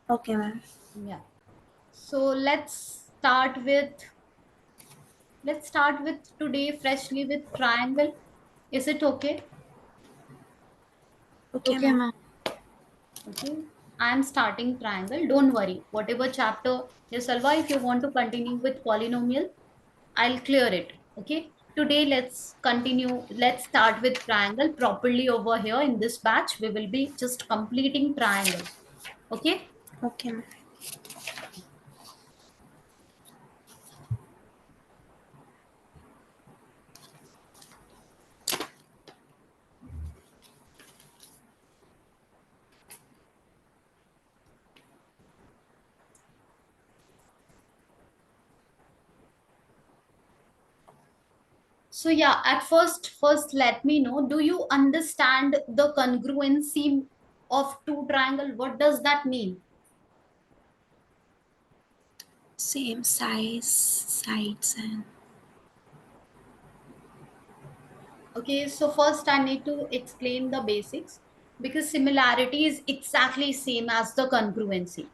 Okay, ma'am. Yeah. So let's start with today freshly with triangle. Is it okay? Okay, Okay, ma'am. ma'am. Okay. I am starting triangle. Don't worry. Whatever chapter, yes, Salva, if you want to continue with polynomial, I'll clear it. Okay. Today, let's continue. Let's start with triangle properly over here in this batch. We will be just completing triangle. Okay. Okay, ma'am. So yeah, at first let me know, do you understand the congruency of two triangle? What does that mean? Same size, sides, and Okay, so first I need to explain the basics because similarity is exactly same as the congruency.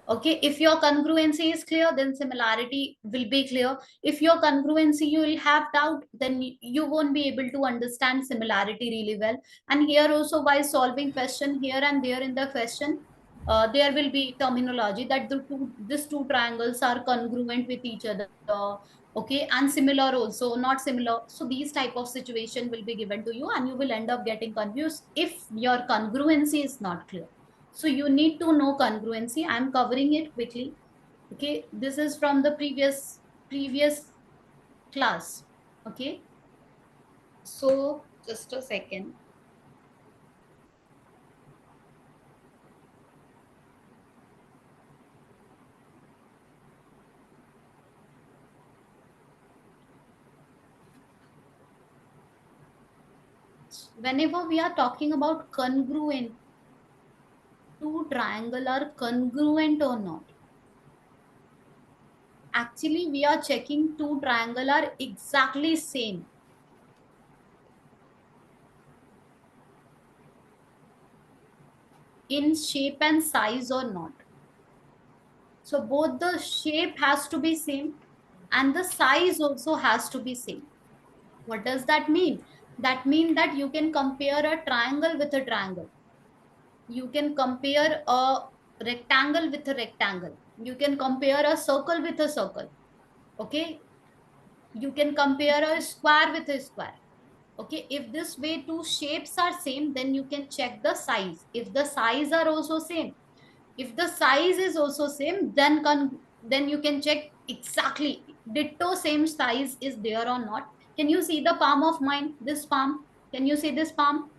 Okay, if your congruency is clear, then similarity will be clear. If your congruency you will have doubt, then you won't be able to understand similarity really well. And here also, while solving question here and there in the question, there will be terminology that these two triangles are congruent with each other, okay, and similar also, not similar. So these type of situation will be given to you, and you will end up getting confused if your congruency is not clear. So you need to know congruency. I'm covering it quickly. Okay, this is from the previous class. Okay, so just a second. Whenever we are talking about congruent, two triangle are congruent or not, actually we are checking two triangle are exactly same in shape and size or not. So both the shape has to be same and the size also has to be same. What does that mean? That means that you can compare a triangle with a triangle. You can compare a rectangle with a rectangle. You can compare a circle with a circle. Okay. You can compare a square with a square. Okay. If this way two shapes are same, then you can check the size. If the size are also same, if the size is also same, then you can check exactly ditto same size is there or not. Can you see the palm of mine, this palm? Can you see this palm?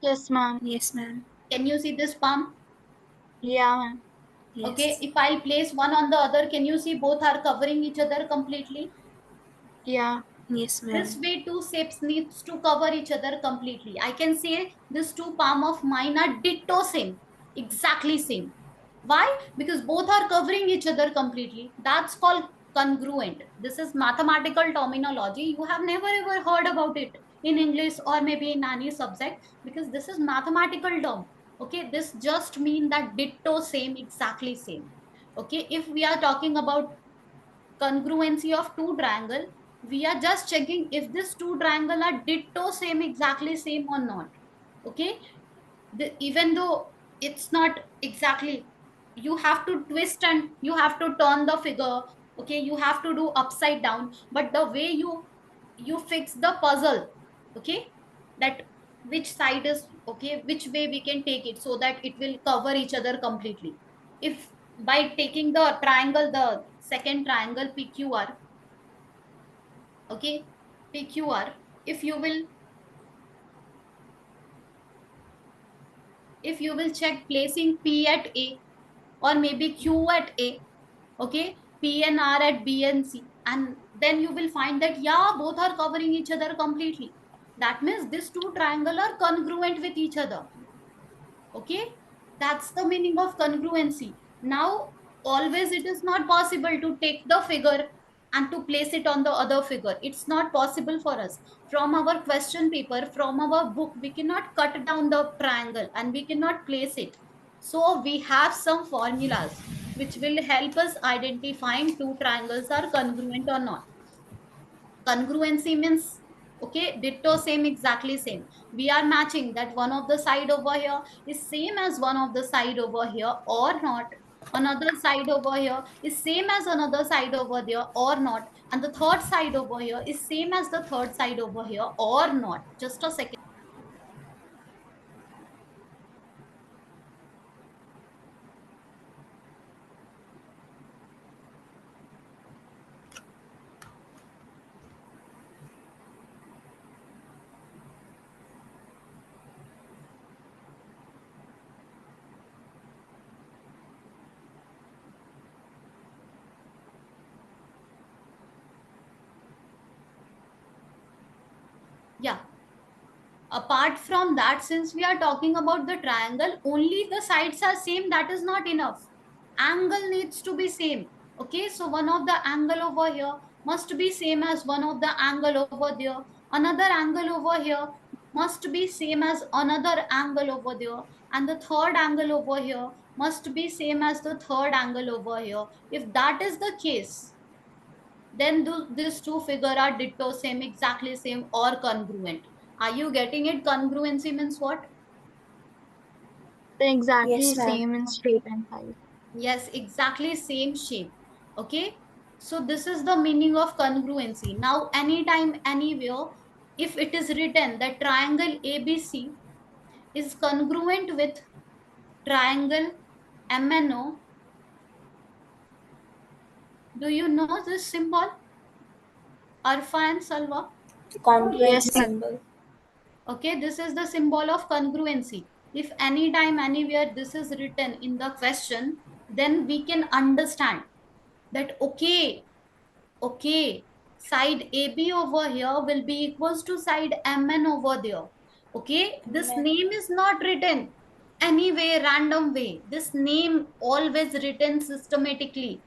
Yes, ma'am. yes, ma'am. Can you see this palm? Yeah, ma'am. Okay, Yes, if I'll place one on the other, can you see both are covering each other completely? Yeah. yes, This ma'am. way two shapes needs to cover each other completely. I can say this two palm of mine are ditto same, exactly same. Why? Because both are covering each other completely. That's called congruent. This is mathematical terminology, you have never ever heard about it in English or maybe in any subject, because this is mathematical term. Okay, this just mean that ditto same, exactly same. Okay, if we are talking about congruency of two triangle, we are just checking if this two triangle are ditto same, exactly same or not. Okay, even though it's not exactly, you have to twist and you have to turn the figure. Okay, you have to do upside down, but the way you fix the puzzle, okay, that which side is okay, which way we can take it so that it will cover each other completely. If by taking the triangle, the second triangle PQR, okay, PQR, if you will, if you will check placing P at A or maybe Q at A, okay, P and R at B and C, and then you will find that yeah, both are covering each other completely. That means these two triangle are congruent with each other. Okay, that's the meaning of congruency. Now, always it is not possible to take the figure and to place it on the other figure. It's not possible for us. From our question paper, from our book, we cannot cut down the triangle and we cannot place it. So we have some formulas which will help us identifying two triangles are congruent or not. Congruency means, okay, ditto, same, exactly same. We are matching that one of the side over here is same as one of the side over here or not. Another side over here is same as another side over there or not. And the third side over here is same as the third side over here or not. Just a second. Yeah. Apart from that, since we are talking about the triangle, only the sides are same, that is not enough. Angle needs to be same. Okay, so one of the angle over here must be same as one of the angle over there. Another angle over here must be same as another angle over there. And the third angle over here must be same as the third angle over here. If that is the case, then these two figure are ditto, same, exactly same, or congruent. Are you getting it? Congruency means what? They're exactly Yes, ma'am. same in shape and size. Yes, exactly same shape. Okay, so this is the meaning of congruency. Now anytime, anywhere, if it is written that triangle ABC is congruent with triangle MNO, do you know this symbol? Arfa and Salwa? Congruency Yes, ma'am. symbol. Okay, this is the symbol of congruency. If anytime, anywhere this is written in the question, then we can understand that, okay, side AB over here will be equals to side MN over there. Okay, this Ma'am. name is not written anyway, random way. This name always written systematically.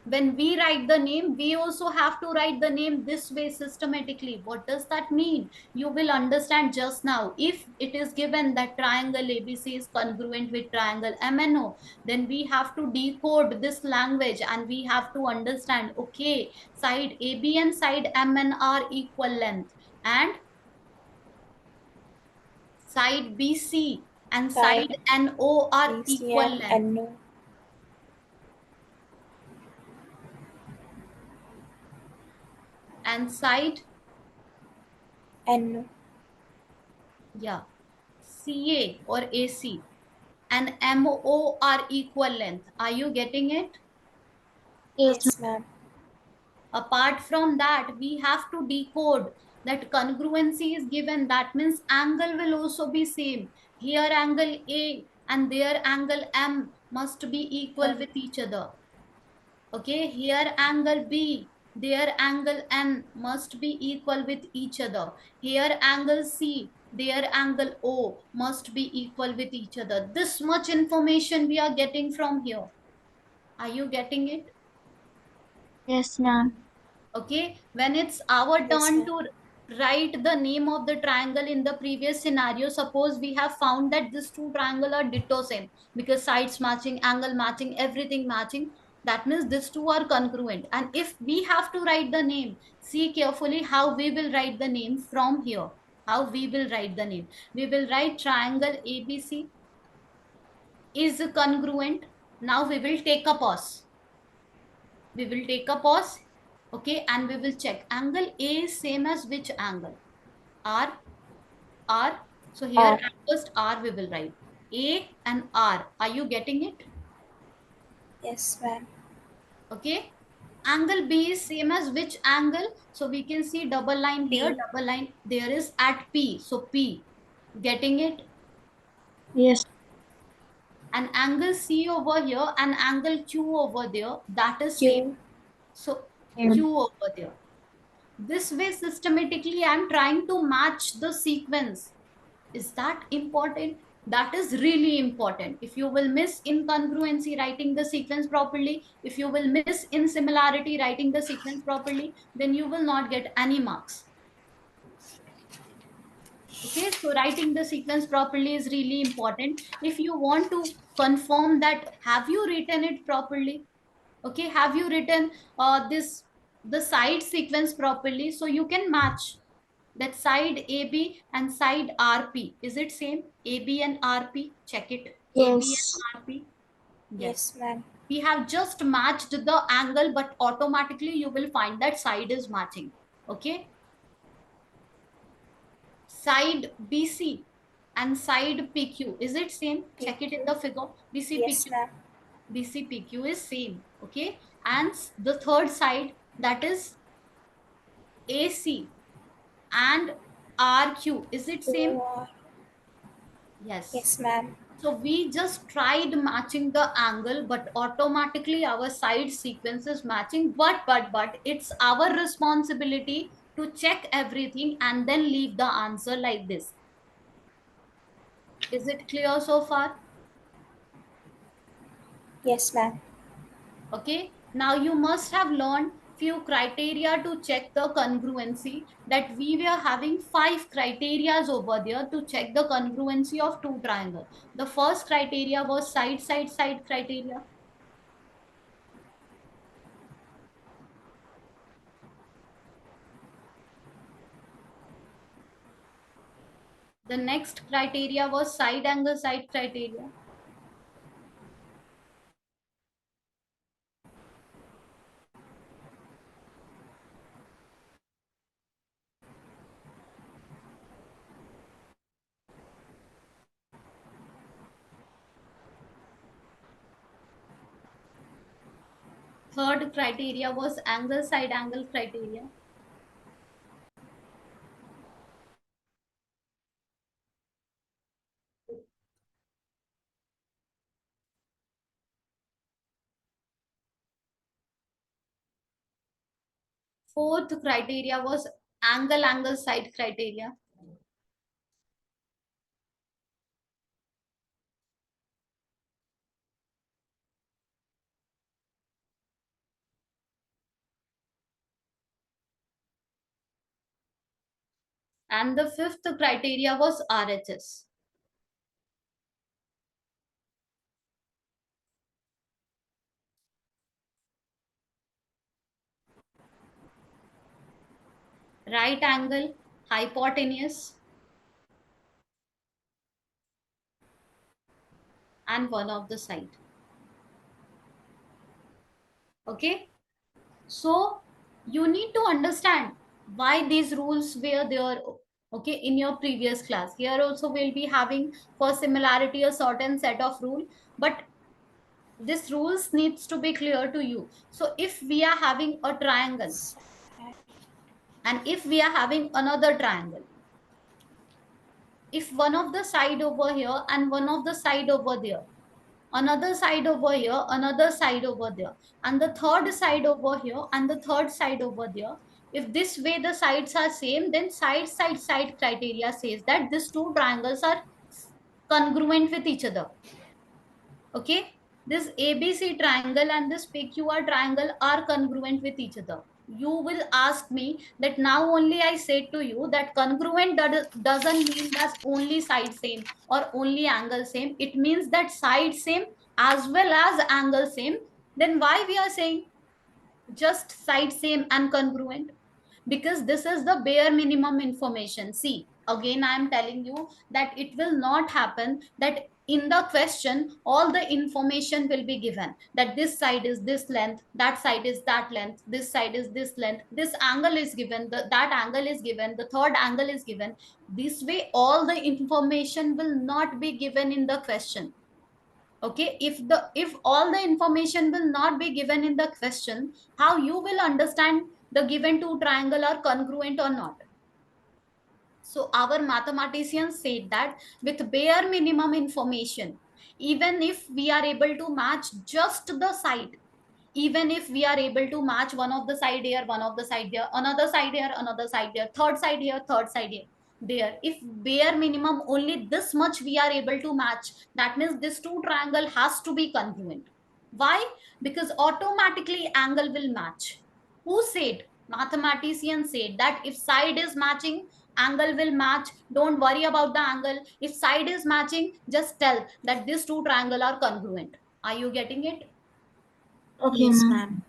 When we write the name, we also have to write the name this way systematically. What does that mean? You will understand just now. If it is given that triangle ABC is congruent with triangle MNO, then we have to decode this language and we have to understand, okay, side AB and side MN are equal length, and side BC and Side side NO are BC equal and length. NO. And side, NO. yeah, CA or AC and MO are equal length. Are you getting it? Yes, Yes, ma'am. Apart from that, we have to decode that congruency is given. That means angle will also be same. Here angle A and there angle M must be equal with each other. Okay, here angle B, their angle N must be equal with each other. Here angle C, their angle O must be equal with each other. This much information we are getting from here. Are you getting it? yes, ma'am. Okay, when it's our Yes, turn ma'am. to write the name of the triangle in the previous scenario, suppose we have found that these two triangle are ditto same because sides matching, angle matching, everything matching. That means these two are congruent. And if we have to write the name, see carefully how we will write the name from here. How we will write the name. We will write triangle ABC is congruent. Now we will take a pause. We will take a pause. Okay, and we will check angle A is same as which angle? R. So here R. at first R we will write A and R. Are you getting it? Yes, ma'am. Okay, angle B is same as which angle? So we can see double line here, P. double line there is at P. So P, getting it? Yes, And angle C over here and angle Q over there, that is same. Q. So same. Q over there. This way systematically I'm trying to match the sequence. Is that important? That is really important. If you will miss incongruency writing the sequence properly, if you will miss insimilarity writing the sequence properly, then you will not get any marks. Okay, so writing the sequence properly is really important. If you want to confirm that have you written it properly, okay, have you written this the side sequence properly, so you can match that side AB and side RP. Is it same? AB and RP, check it. AB Yes. and RP. Yes. Yes, ma'am. We have just matched the angle, but automatically you will find that side is matching. Okay. Side BC and side PQ. Is it same? Check it in PQ. the figure. BC Yes, PQ. ma'am. BC PQ is same. Okay. And the third side, that is AC and RQ. Is it same? OR. Yes. Yes, ma'am. So we just tried matching the angle, but automatically our side sequence is matching. But it's our responsibility to check everything and then leave the answer like this. Is it clear so far? Yes, ma'am. Okay. Now you must have learned few criteria to check the congruency, that we were having 5 criterias over there to check the congruency of two triangles. The first criteria was side criteria. The next criteria was side criteria. Third criteria was side angle criteria. Fourth criteria was angle side criteria. And the fifth criteria was RHS. Right angle, hypotenuse, and one of the side. Okay. So you need to understand why these rules were there. Okay, in your previous class. Here also we'll be having for similarity a certain set of rule, but this rules needs to be clear to you. So if we are having a triangle and if we are having another triangle, if one of the side over here and one of the side over there, another side over here, another side over there, and the third side over here and the third side over there, if this way the sides are same, then side criteria says that these two triangles are congruent with each other. Okay, this ABC triangle and this PQR triangle are congruent with each other. You will ask me that now only I said to you that congruent doesn't mean that only side same or only angle same. It means that side same as well as angle same. Then why we are saying just side same and congruent? Because this is the bare minimum information. See, again I am telling you that it will not happen that in the question all the information will be given, that this side is this length, that side is that length, this side is this length, this angle is given, that angle is given, the third angle is given. This way all the information will not be given in the question. Okay, if all the information will not be given in the question, how you will understand the given two triangle are congruent or not? So our mathematicians said that with bare minimum information, even if we are able to match just the side, even if we are able to match one of the side here, one of the side there, another side here, another side there, third side here, third side here, there, if bare minimum only this much we are able to match, that means this two triangle has to be congruent. Why? Because automatically angle will match. Who said? Mathematician said that if side is matching, angle will match. Don't worry about the angle. If side is matching, just tell that these two triangle are congruent. Are you getting it? Okay, Yes, ma'am. ma'am.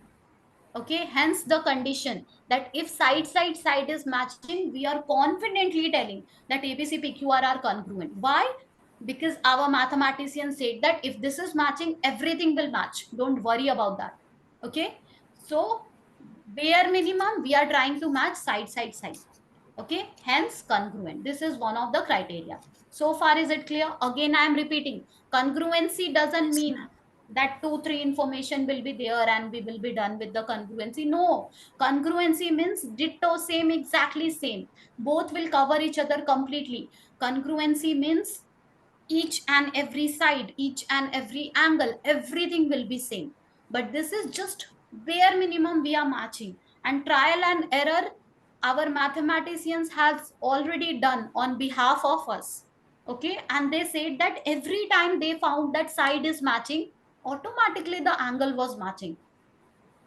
Okay, hence the condition that if side is matching, we are confidently telling that ABC PQR are congruent. Why? Because our mathematician said that if this is matching, everything will match. Don't worry about that. Okay, so bare minimum we are trying to match side. Okay, hence congruent. This is one of the criteria. So far, is it clear? Again, I am repeating, congruency doesn't Yes, mean ma'am. that 2 3 information will be there and we will be done with the congruency. No, congruency means ditto, same, exactly same. Both will cover each other completely. Congruency means each and every side, each and every angle, everything will be same. But this is just bare minimum we are matching. And trial and error, our mathematicians has already done on behalf of us. Okay, and they said that every time they found that side is matching, automatically the angle was matching,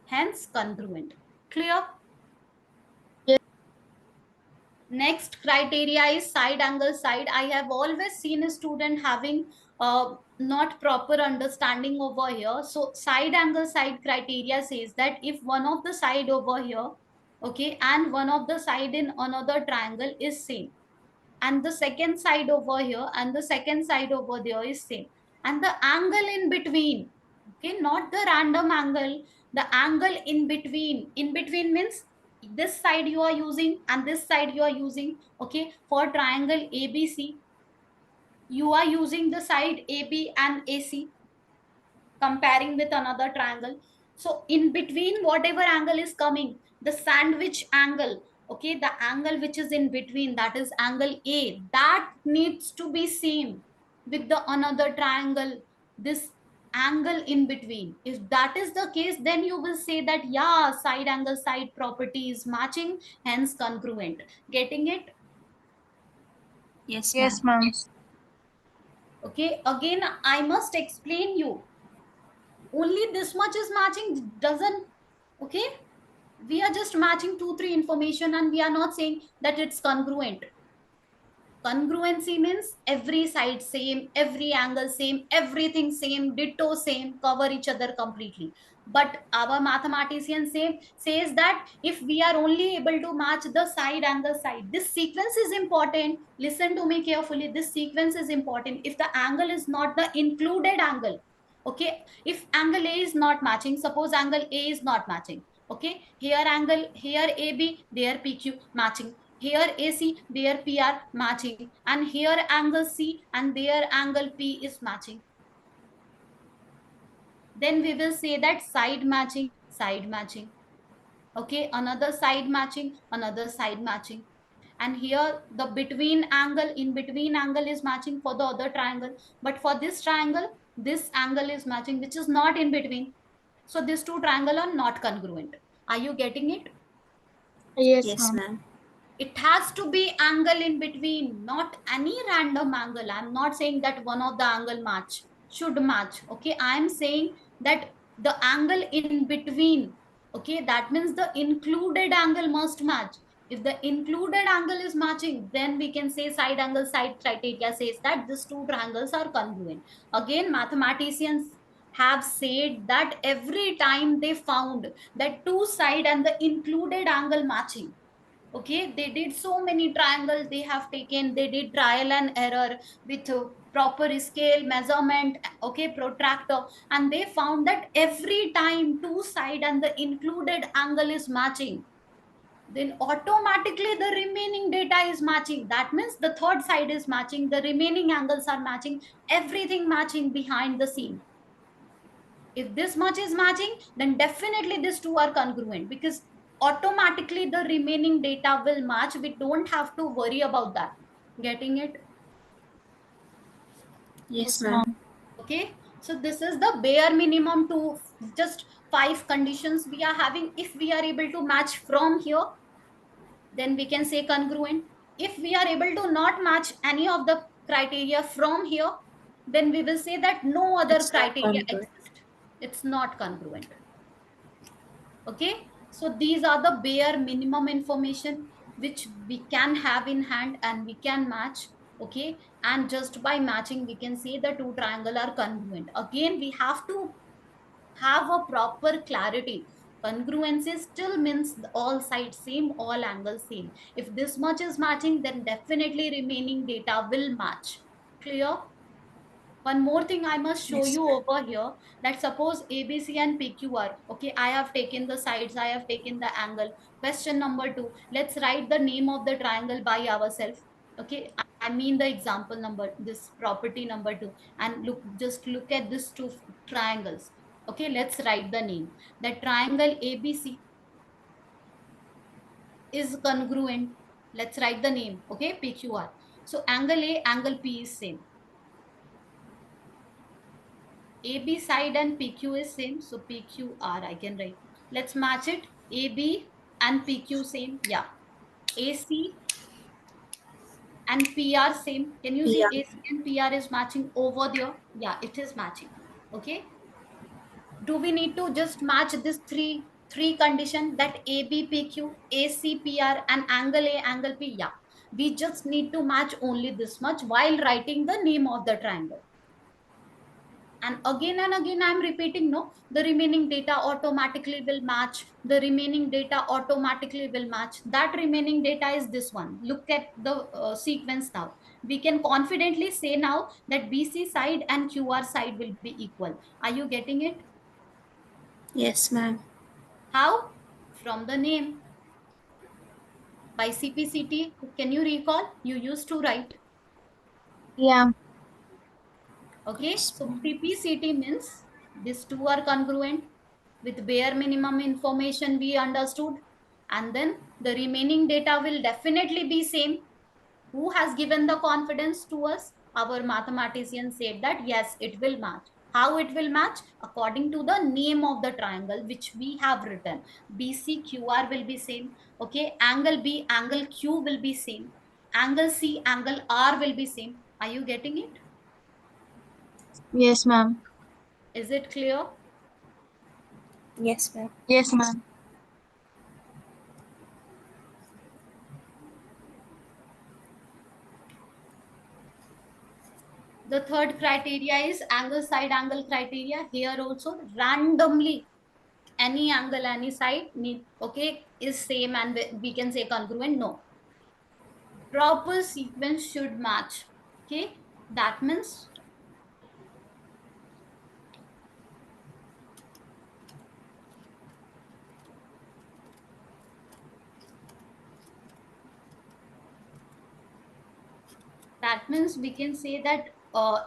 hence congruent. Clear? Yes. Next criteria is side angle side. I have always seen a student having not proper understanding over here. So side angle side criteria says that if one of the side over here, okay, and one of the side in another triangle is same, and the second side over here and the second side over there is same, and the angle in between, okay, not the random angle, the angle in between means this side you are using and this side you are using. Okay, for triangle ABC you are using the side AB and AC, comparing with another triangle. So in between whatever angle is coming, the sandwich angle, okay, the angle which is in between, that is angle A, that needs to be same with the another triangle, this angle in between. If that is the case, then you will say that yeah, side angle side property is matching, hence congruent. Getting it? Yes, Yes, ma'am. ma'am. Okay, again I must explain you, only this much is matching doesn't, okay, we are just matching 2 3 information and we are not saying that it's congruent. Congruency means every side same, every angle same, everything same, ditto same, cover each other completely. But our mathematician says that if we are only able to match the side angle side, this sequence is important. Listen to me carefully, this sequence is important. If the angle is not the included angle, okay, if angle A is not matching, suppose angle A is not matching, okay, here angle, here AB, there PQ matching, here AC, there PR matching, and here angle C and there angle P is matching, then we will say that side matching, side matching. Okay, another side matching, another side matching. And here the between angle, in between angle is matching for the other triangle, but for this triangle this angle is matching which is not in between. So these two triangle are not congruent. Are you getting it? Yes, Yes, ma'am. ma'am. It has to be angle in between, not any random angle. I'm not saying that one of the angle match should match. Okay, I'm saying that the angle in between, okay, that means the included angle must match. If the included angle is matching, then we can say side angle side criteria says that these two triangles are congruent. Again, mathematicians have said that every time they found that two side and the included angle matching, okay, they did so many triangles they have taken, they did trial and error with proper scale measurement, okay, protractor, and they found that every time two side and the included angle is matching, then automatically the remaining data is matching. That means the third side is matching, the remaining angles are matching, everything matching behind the scene. If this much is matching, then definitely these two are congruent, because automatically the remaining data will match. We don't have to worry about that. Getting it? Yes, Yes, ma'am. ma'am. Okay, so this is the bare minimum to just 5 conditions we are having. If we are able to match from here, then we can say congruent. If we are able to not match any of the criteria from here, then we will say that no other It's not criteria congruent. exists, it's not congruent. Okay, so these are the bare minimum information. which we can have in hand and we can match. Okay, and just by matching we can say the two triangle are congruent. Again, we have to have a proper clarity. Congruency still means all sides same, all angles same. If this much is matching, then definitely remaining data will match. Clear? One more thing I must show Yes, you ma'am. over here, that suppose ABC and PQR. Okay, I have taken the sides, I have taken the angle. Question number 2, let's write the name of the triangle by ourselves. Okay, I mean the example number, this property number 2, and look, just look at these two triangles. Okay, let's write the name. The triangle ABC is congruent. Let's write the name. Okay, PQR. So angle A, angle P is same. AB side and PQ is same, so PQR I can write. Let's match it. AB and PQ same. Yeah. AC and PR same. Can you see Yeah. AC and PR is matching over there? Yeah, it is matching. Okay. Do we need to just match this three condition, that AB, PQ, AC, PR, and angle A, angle P? Yeah. We just need to match only this much while writing the name of the triangle. And again I'm repeating, no, the remaining data automatically will match, the remaining data automatically will match. That remaining data is this one. Look at the sequence now. We can confidently say now that BC side and QR side will be equal. Are you getting it? Yes, ma'am. How? From the name. By CPCT, can you recall, you used to write? Yeah. Okay, Yes, so ma'am. CPCT means these two are congruent with bare minimum information we understood, and then the remaining data will definitely be same. Who has given the confidence to us? Our mathematician said that yes, it will match. How it will match? According to the name of the triangle which we have written. BCQR will be same. Okay, angle B, angle Q will be same. Angle C, angle R will be same. Are you getting it? Yes, ma'am. Is it clear? Yes, ma'am. Yes, ma'am. The third criteria is angle side angle criteria. Here also randomly any angle, any side need, okay, is same and we can say congruent. No, proper sequence should match. Okay, that means we can say that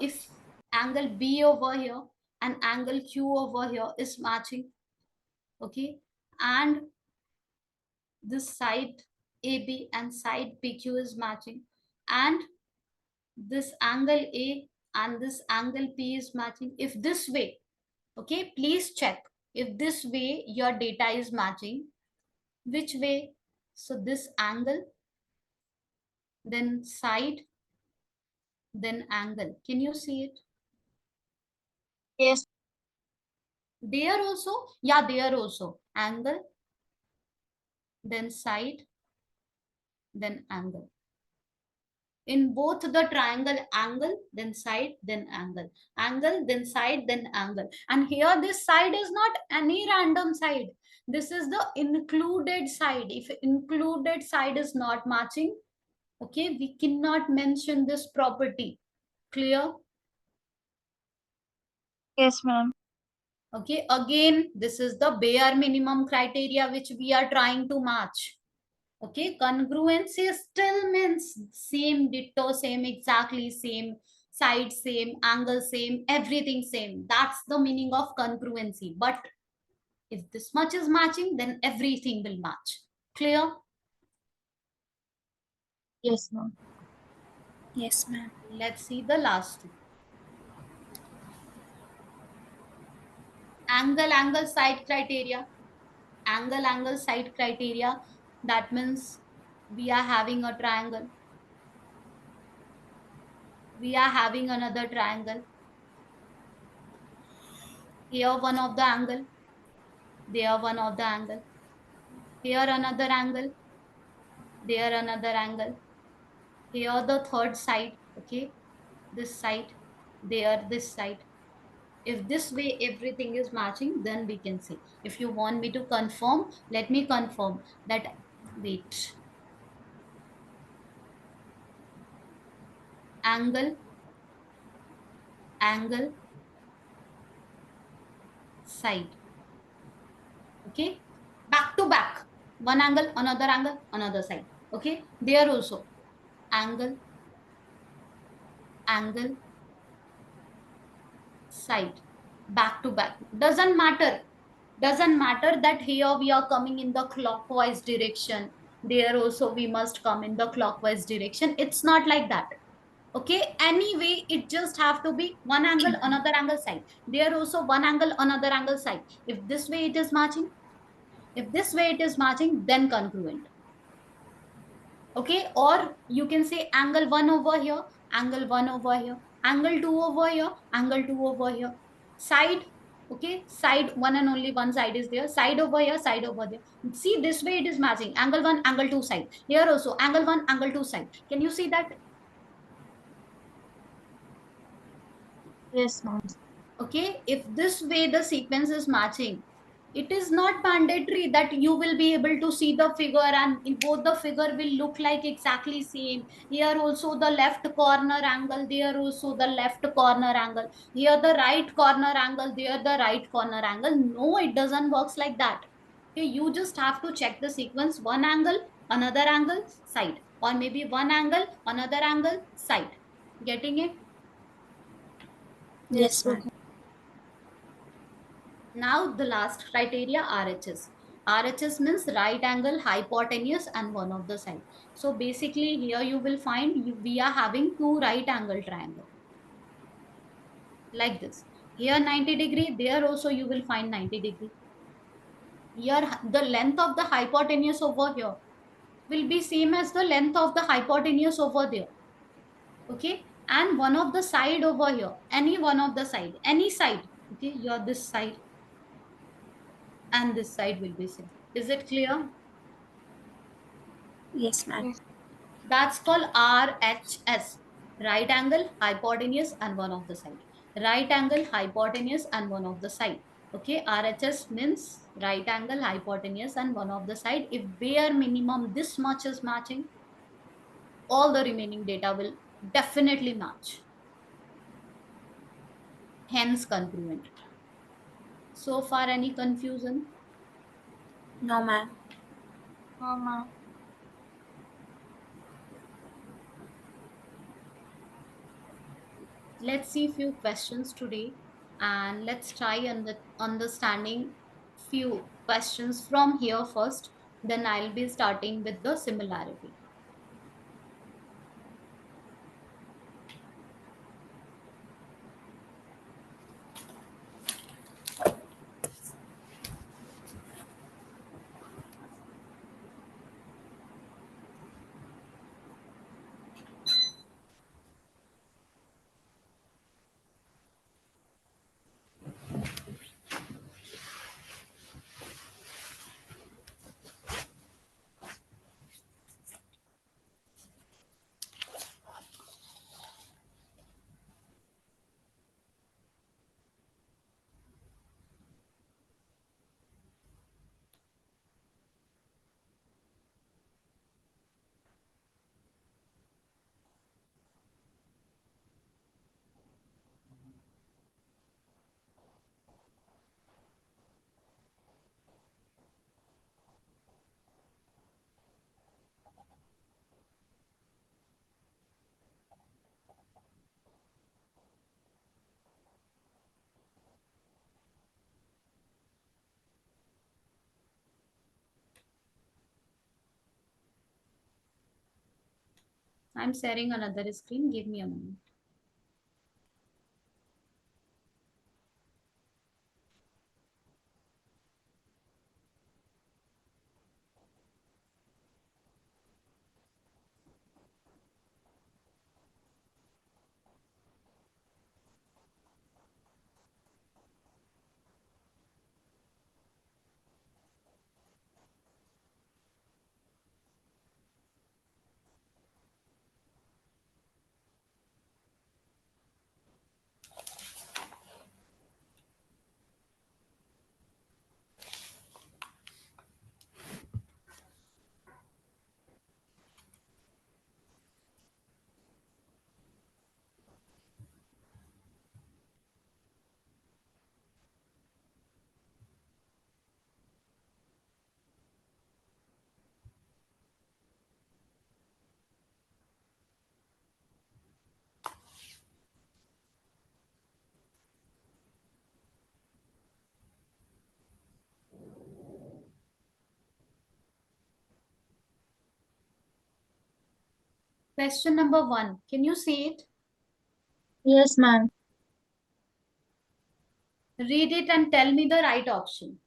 if angle B over here and angle Q over here is matching, okay, and this side AB and side PQ is matching, and this angle A and this angle P is matching. If this way, okay, please check if this way your data is matching. Which way? So this angle, then side, then angle. Can you see it? Yes. There also? Yeah, there also. Angle, then side, then angle. In both the triangle, angle, then side, then angle. Angle, then side, then angle. And here this side is not any random side. This is the included side. If included side is not matching, okay, we cannot mention this property. Clear? Yes, ma'am. Okay, again, this is the bare minimum criteria which we are trying to match. Okay, congruency still means same, ditto, same, exactly same, side same, angle same, everything same. That's the meaning of congruency. But if this much is matching, then everything will match. Clear? Yes, ma'am. Yes, ma'am. Let's see the last two. Angle, angle, side criteria. Angle, angle, side criteria. That means we are having a triangle. We are having another triangle. Here one of the angle. There one of the angle. Here another angle. there another angle, here the third side, okay, this side, there this side. If this way everything is matching, then we can see. If you want me to confirm, let me confirm that. Wait. Angle, angle, side, okay, back to back, one angle, another side, okay. There also angle, angle, side, back to back. Doesn't matter that here we are coming in the clockwise direction, there also we must come in the clockwise direction. It's not like that, okay. Anyway, it just have to be one angle, another angle, side. There also one angle, another angle, side. If this way it is matching, if this way it is matching, then congruent, okay. Or you can say angle 1 over here, angle 1 over here, angle 2 over here, angle 2 over here, side, okay, side, one and only one side is there, side over here, side over there. See, this way it is matching, angle 1, angle 2, side. Here also angle 1, angle 2, side. Can you see that? Yes, ma'am. Okay, if this way the sequence is matching, it is not mandatory that you will be able to see the figure and in both the figure will look like exactly same. Here also the left corner angle, there also the left corner angle, here the right corner angle, there the right corner angle. No, it doesn't works like that. Okay, you just have to check the sequence, one angle, another angle, side, or maybe one angle, another angle, side. Getting it? Yes, Yes, ma'am. okay. Now the last criteria, RHS. RHS means right angle, hypotenuse and one of the side. So basically here you will find we are having two right angle triangle like this. Here 90 degree, there also you will find 90 degree. Here the length of the hypotenuse over here will be same as the length of the hypotenuse over there. Okay. And one of the side over here, any one of the side, any side. Okay. Your this side and this side will be same. Is it clear? Yes, ma'am. Yes, That's called RHS, right angle, hypotenuse, and one of the side. Right angle, hypotenuse, and one of the side. Okay, RHS means right angle, hypotenuse, and one of the side. If bare minimum this much is matching, all the remaining data will definitely match. Hence, congruent. So far, any confusion? No, ma'am. no, ma'am. Let's see few questions today, and let's try understanding few questions from here first. Then I'll be starting with the similarity. I'm sharing another screen. Give me a moment. Question number 1. Can you see it? Yes, ma'am. Read it and tell me the right option.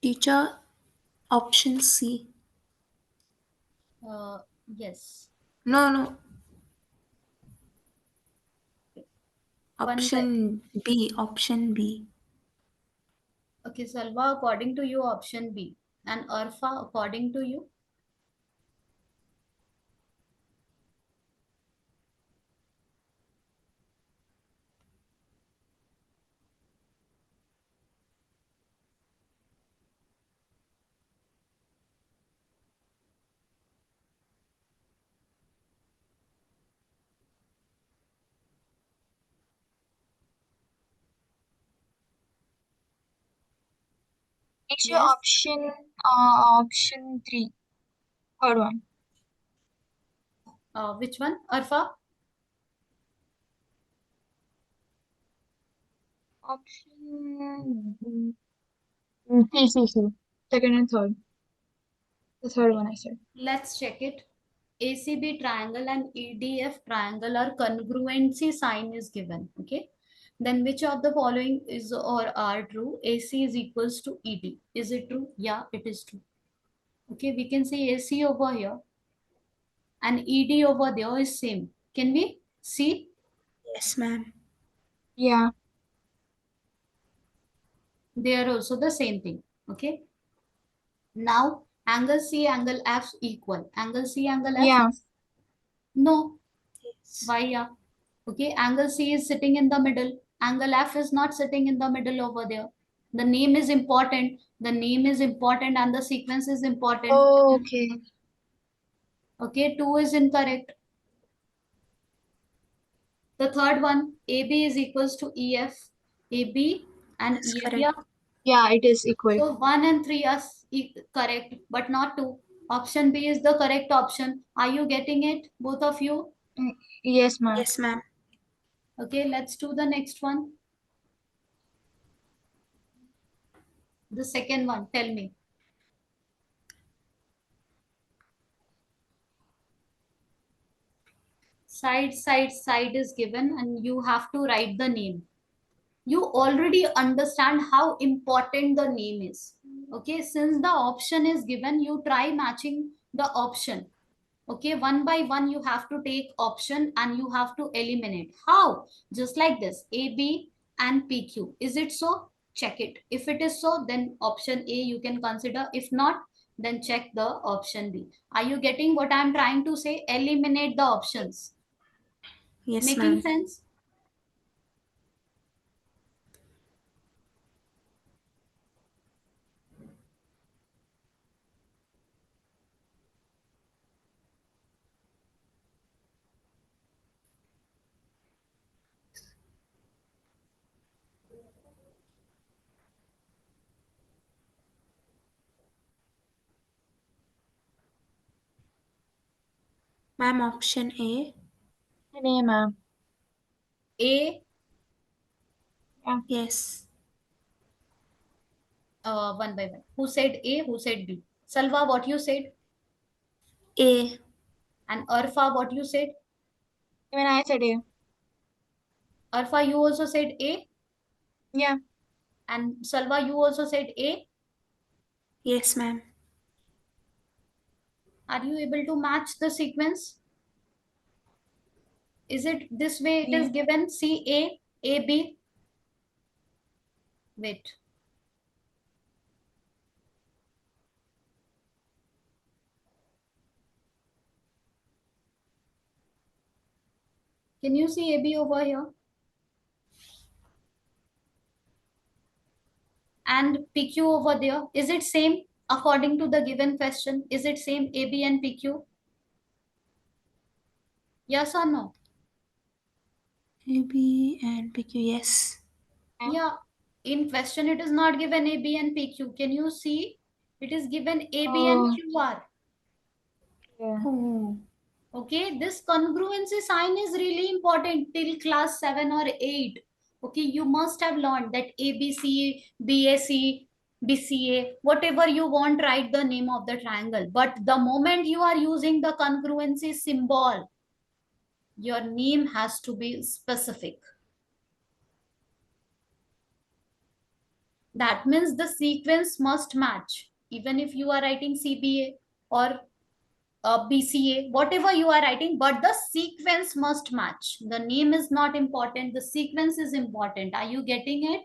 Teacher, option C. Yes. No. One Option B. Option B. Okay, Salva, according to you, option B. And Arfa, according to you? Teacher, Yes. option 3. Third one. Which one? Arfa? Option C. Second and third. The third one I said. Let's check it. ACB triangle and EDF triangle are congruency sign is given. Okay. Then which of the following is or are true? AC is equals to ED. Is it true? Yeah, it is true. Okay, we can see AC over here and ED over there is same. Can we see? Yes, ma'am. Yeah. They are also the same thing. Okay. Now angle C, angle F equal. Angle C, angle F? Yeah. No. Yes. Why? Yeah. Okay. Angle C is sitting in the middle. Angle F is not sitting in the middle over there. The name is important. The name is important and the sequence is important. Oh, okay. Okay. 2 is incorrect. The third one, AB is equals to EF. AB and That's EF. correct. Yeah. Yeah, it is equal. So 1 and 3 are correct, but not 2. Option B is the correct option. Are you getting it, both of you? Yes, ma'am. Yes, ma'am. Okay, let's do the next one. The second one, tell me. Side is given and you have to write the name. You already understand how important the name is. Okay, since the option is given, you try matching the option. Okay, one by one you have to take option and you have to eliminate. How? Just like this, A, B and PQ. Is it so? Check it. If it is so, then option A you can consider. If not, then check the option B. Are you getting what I'm trying to say? Eliminate the options. Yes, Making ma'am. sense? Ma'am, option A. Yeah, ma'am. A, Yes. one by one. Who said A? Who said B? Salva, what you said? A. And Arfa, what you said? Even I said A. Arfa, you also said A? Yeah. And Salva, you also said A? Yes, ma'am. Are you able to match the sequence? Is it this way it is Yeah. given? C, A, A, B? Wait. Can you see AB over here? And PQ over there? Is it same according to the given question? Is it same AB and PQ? Yes or no? A, B, and PQ. Yes. Yeah. In question, it is not given AB and PQ. Can you see? It is given AB and Oh, QR. yeah. Oh. Okay, this congruency sign is really important till class 7 or 8. Okay, you must have learned that ABC, BAC, BCA, whatever you want, write the name of the triangle. But the moment you are using the congruency symbol, your name has to be specific. That means the sequence must match. Even if you are writing CBA or BCA, whatever you are writing, but the sequence must match. The name is not important. The sequence is important. Are you getting it?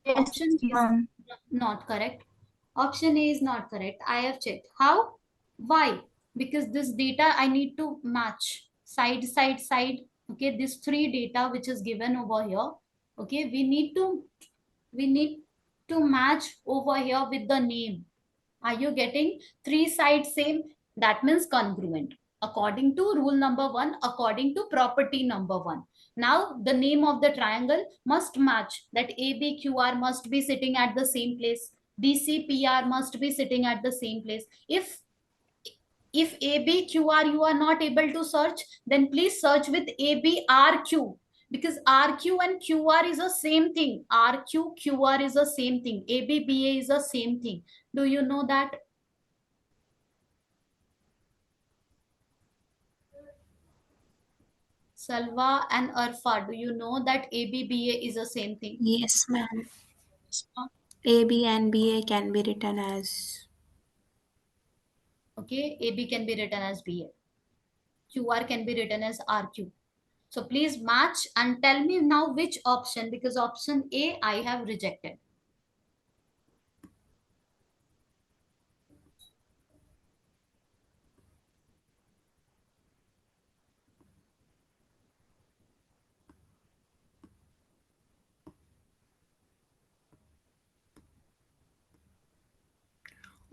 Yes, Option B is ma'am. not correct. Option A is not correct. I have checked. How? Why? Because this data I need to match side, side, side. Okay, this three data which is given over here. Okay, we need to match over here with the name. Are you getting three sides same? That means congruent. According to rule number 1, according to property number 1. Now the name of the triangle must match, that ABQR must be sitting at the same place. DCPR must be sitting at the same place. If ABQR you are not able to search, then please search with ABRQ, because RQ and QR is the same thing. RQ, QR is the same thing. ABBA is the same thing. Do you know that? Salva and Arfa, do you know that ABBA is the same thing? Yes, ma'am. AB and BA can be written as. Okay, AB can be written as BA. QR can be written as RQ. So please match and tell me now which option, because option A I have rejected.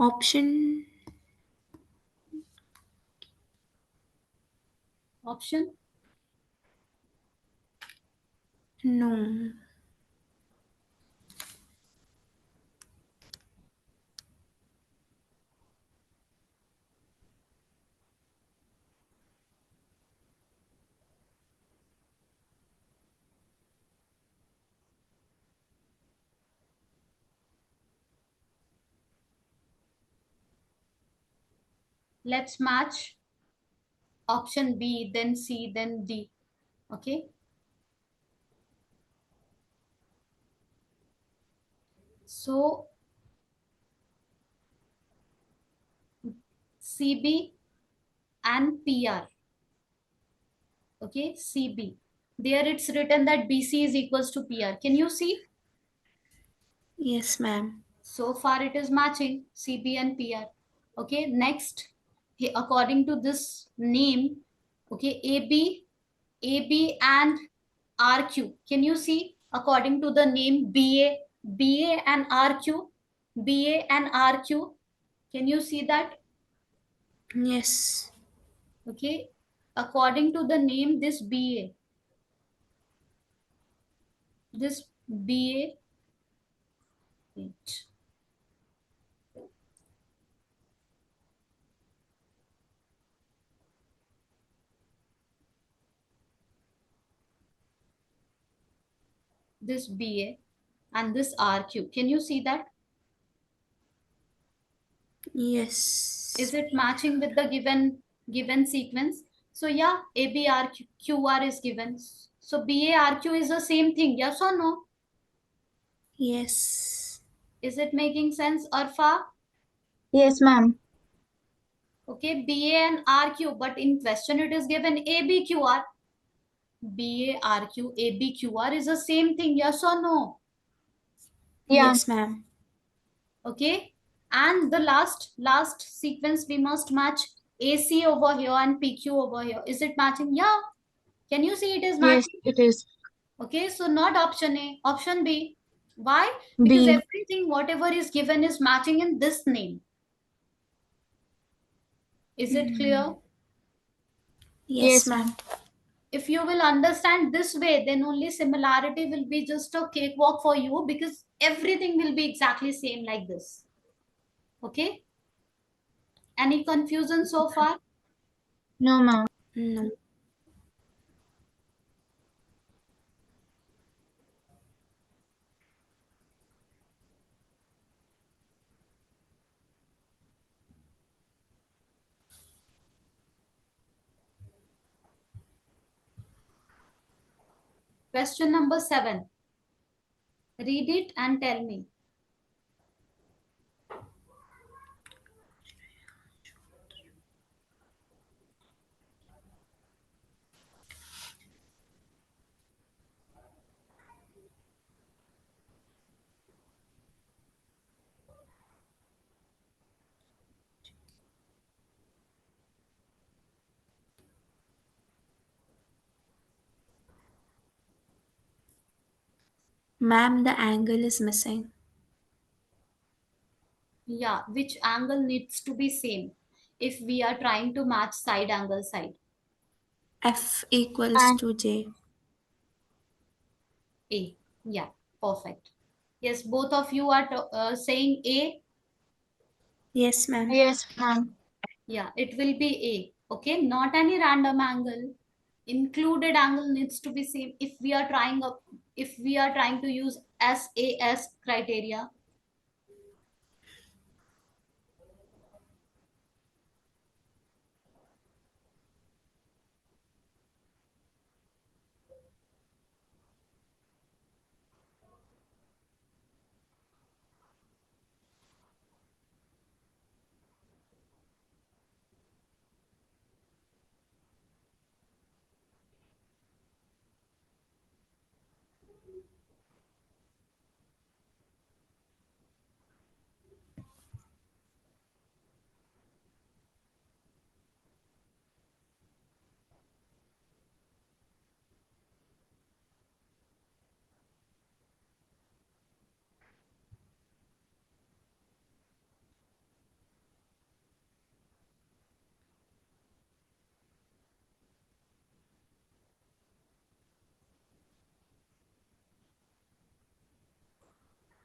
Option Option no. let's match option B, then C, then D. Okay. So CB and PR. Okay, CB. There it's written that BC is equals to PR. Can you see? Yes, ma'am. So far it is matching CB and PR. Okay, next, according to this name, okay, AB and RQ. Can you see? According to the name BA and RQ, BA and RQ. Can you see that? Yes. Okay, according to the name, this BA, this BA, wait, this BA and this RQ. Can you see that? Yes. Is it matching with the given sequence? So yeah, ABRQR is given. So BARQ is the same thing. Yes or no? Yes. Is it making sense, Arfa? Yes, ma'am. Okay, BA and RQ, but in question it is given ABQR. BARQ, ABQR is the same thing. Yes or no? Yeah. Yes, ma'am. Okay, and the last sequence we must match AC over here and PQ over here. Is it matching? Yeah. Can you see it is Yes, matching? it is. Okay, so not option A, option B. Why? Because B. everything, whatever is given, is matching in this name. Is it clear? Yes, Yes, ma'am. ma'am. If you will understand this way, then only similarity will be just a cakewalk for you, because everything will be exactly same like this. Okay? Any confusion so far? No, ma'am. No. Question number 7. Read it and tell me. Ma'am, the angle is missing. Yeah, which angle needs to be same if we are trying to match side angle side? F equals And to J. A. Yeah, perfect. Yes, both of you are saying A. Yes, ma'am. yes, ma'am. Yeah, it will be A. Okay, not any random angle. Included angle needs to be same if we are trying to use SAS criteria.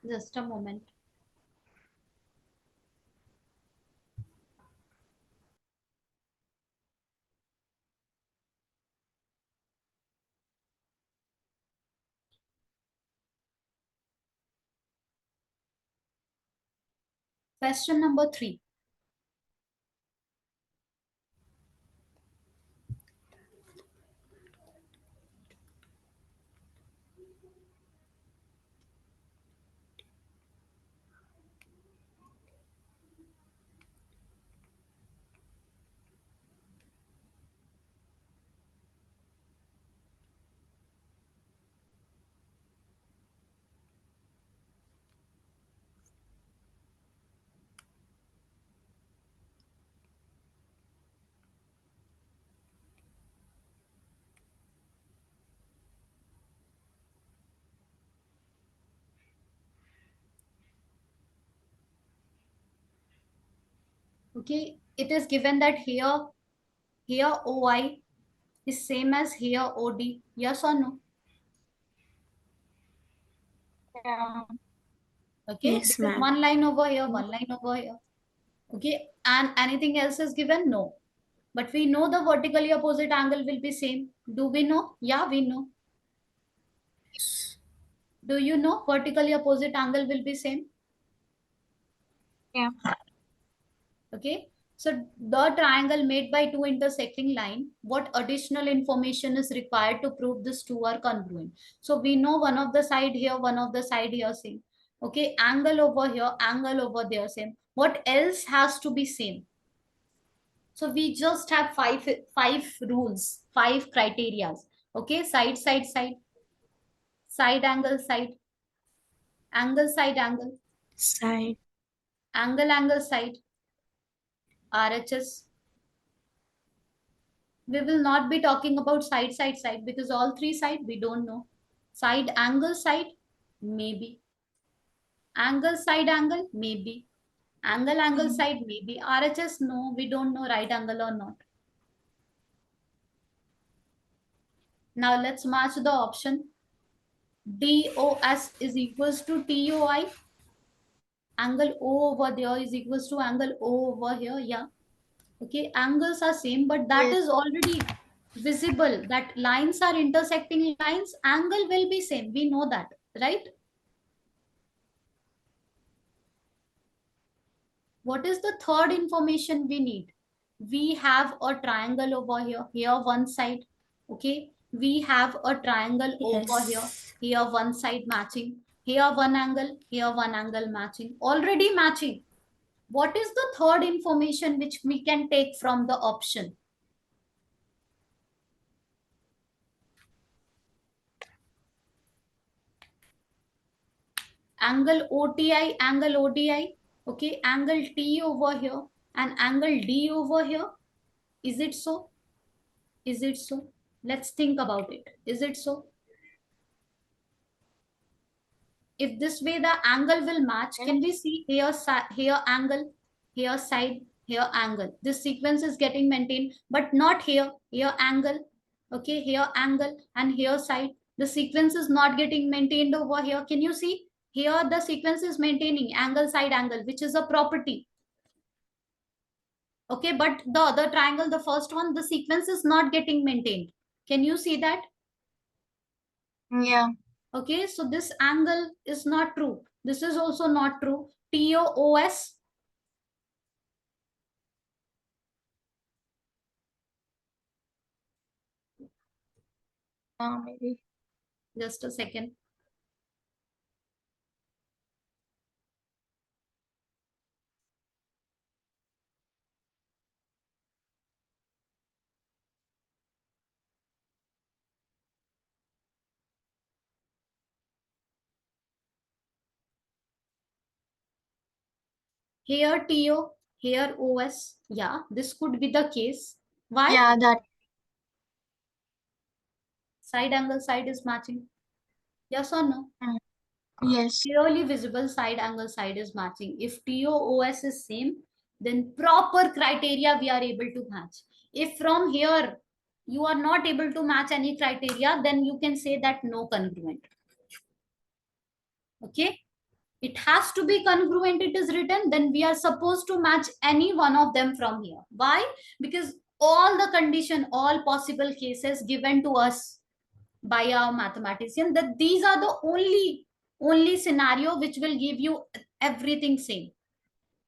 Just a moment. Question number 3. Okay, it is given that here OI is same as here OD. Yes or no? Yeah. Okay, Yes, because ma'am. one line over here, one line over here. Okay, and anything else is given? No. But we know the vertically opposite angle will be same. Do we know? Yeah, we know. Do you know vertically opposite angle will be same? Yeah. Okay. So the triangle made by two intersecting line, what additional information is required to prove these two are congruent? So we know one of the side here, one of the side here same. Okay, angle over here, angle over there same. What else has to be same? So we just have five rules, five criterias. Okay, side, side, side, side angle, side, angle, side angle, Side. angle, angle, side, RHS. We will not be talking about side, side, side because all three side we don't know. Side angle, side, maybe. Angle, side angle, maybe. Angle, angle, Mhm. side, maybe. RHS, no, we don't know right angle or not. Now let's match the option. DOS is equals to TOI. Angle O over there is equals to angle O over here. Yeah. Okay, angles are same, but that Yes. is already visible, that lines are intersecting lines, angle will be same, we know that, right? What is the third information we need? We have a triangle over here one side. Okay, we have a triangle over Yes. here one side matching, here one angle matching, already matching. What is the third information which we can take from the option? Angle OTI, angle ODI, okay, angle T over here and angle D over here. Is it so? Is it so? Let's think about it. Is it so? If this way the angle will match, can we see here, here angle, here side, here angle? This sequence is getting maintained, but not here, here angle, okay, here angle and here side. The sequence is not getting maintained over here. Can you see? Here the sequence is maintaining angle, side angle, which is a property. Okay, but the other triangle, the first one, the sequence is not getting maintained. Can you see that? Yeah. Okay, so this angle is not true. This is also not true. TOOS. Maybe. Just a second. Here TO, here OS. Yeah, this could be the case. Why? Yeah, that. Side angle side is matching. Yes or no? Mm. Yes. Clearly visible side angle side is matching. If TOOS is same, then proper criteria we are able to match. If from here you are not able to match any criteria, then you can say that no congruent. Okay, it has to be congruent, it is written, then we are supposed to match any one of them from here. Why? Because all the condition, all possible cases given to us by our mathematician, that these are the only scenario which will give you everything same.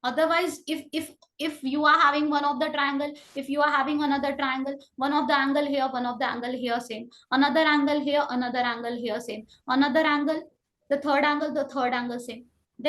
Otherwise, if you are having one of the triangle, if you are having another triangle, one of the angle here, one of the angle here same, another angle here, another angle here same, another angle, the third angle same,